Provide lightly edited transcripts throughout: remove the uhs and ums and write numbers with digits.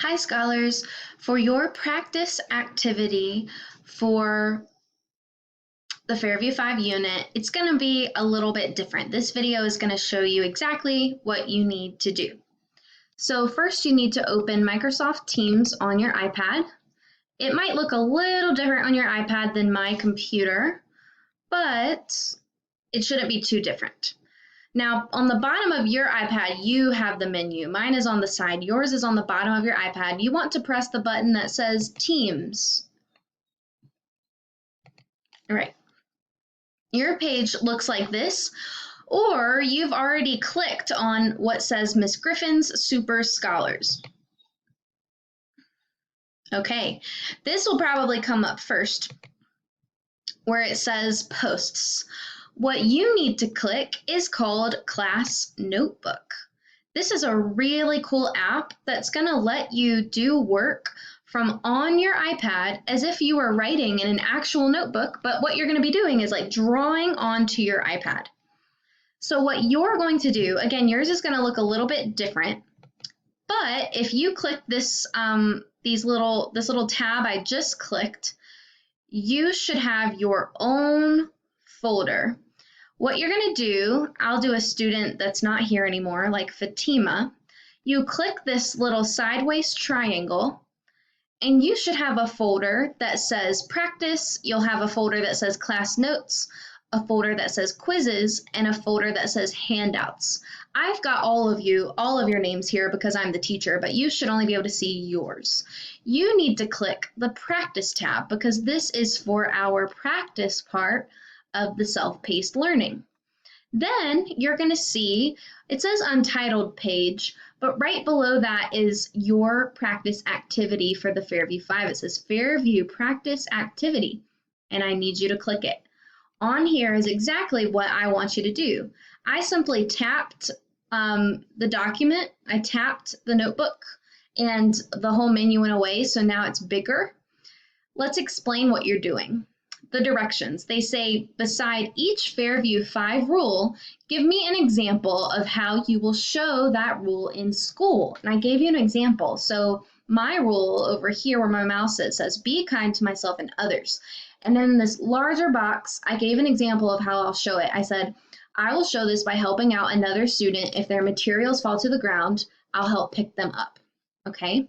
Hi, scholars. For your practice activity for the Fairview 5 unit, it's going to be a little bit different. This video is going to show you exactly what you need to do. So first you need to open Microsoft Teams on your iPad. It might look a little different on your iPad than my computer, but it shouldn't be too different. Now, on the bottom of your iPad, you have the menu. Mine is on the side. Yours is on the bottom of your iPad. You want to press the button that says Teams. All right. Your page looks like this, or you've already clicked on what says Miss Griffin's Super Scholars. Okay, this will probably come up first, where it says Posts. What you need to click is called Class Notebook. This is a really cool app that's going to let you do work from on your iPad as if you were writing in an actual notebook, but what you're going to be doing is like drawing onto your iPad. So what you're going to do, again, yours is going to look a little bit different, but if you click this this little tab I just clicked, you should have your own folder. What you're going to do, I'll do a student that's not here anymore, like Fatima. You click this little sideways triangle, and you should have a folder that says Practice. You'll have a folder that says Class Notes, a folder that says Quizzes, and a folder that says Handouts. I've got all of your names here because I'm the teacher, but you should only be able to see yours. You need to click the Practice tab because this is for our practice part of the self-paced learning. Then you're going to see, it says Untitled Page, but right below that is your practice activity for the Fairview 5. It says Fairview Practice Activity, and I need you to click it. On here is exactly what I want you to do. I simply tapped the document, I tapped the notebook, and the whole menu went away, so now it's bigger. Let's explain what you're doing. The directions. They say, beside each Fairview 5 rule, give me an example of how you will show that rule in school. And I gave you an example. So my rule over here where my mouse is says, be kind to myself and others. And then in this larger box, I gave an example of how I'll show it. I said, I will show this by helping out another student. If their materials fall to the ground, I'll help pick them up. Okay?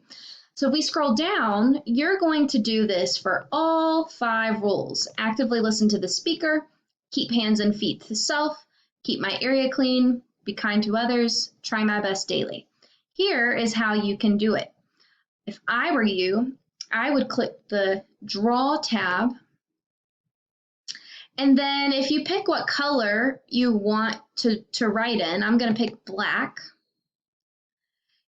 So if we scroll down, you're going to do this for all 5 rules. Actively listen to the speaker, keep hands and feet to self, keep my area clean, be kind to others, try my best daily. Here is how you can do it. If I were you, I would click the Draw tab, and then if you pick what color you want to write in, I'm going to pick black,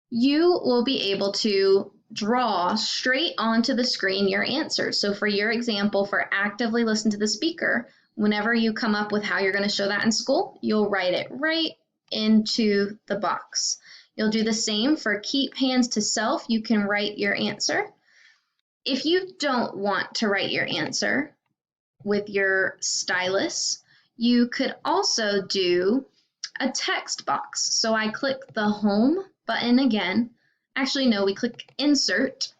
you will be able to draw straight onto the screen your answers. So for your example, for actively listen to the speaker, whenever you come up with how you're going to show that in school, you'll write it right into the box. You'll do the same for keep hands to self. You can write your answer. If you don't want to write your answer with your stylus, you could also do a text box. So I click the home button again. Actually, no, we click insert.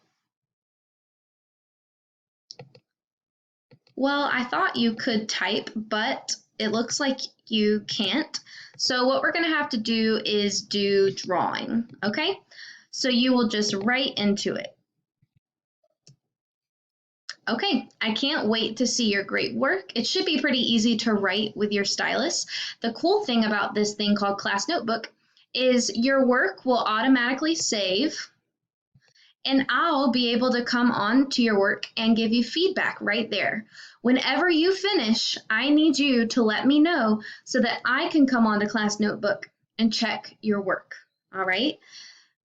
Well, I thought you could type, but it looks like you can't. So what we're going to have to do is do drawing, okay? So you will just write into it. Okay, I can't wait to see your great work. It should be pretty easy to write with your stylus. The cool thing about this thing called Class Notebook is your work will automatically save, and I'll be able to come on to your work and give you feedback right there. Whenever you finish, I need you to let me know so that I can come on to Class Notebook and check your work, all right?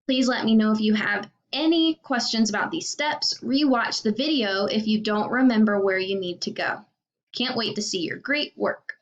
Please let me know if you have any questions about these steps. Rewatch the video if you don't remember where you need to go. Can't wait to see your great work.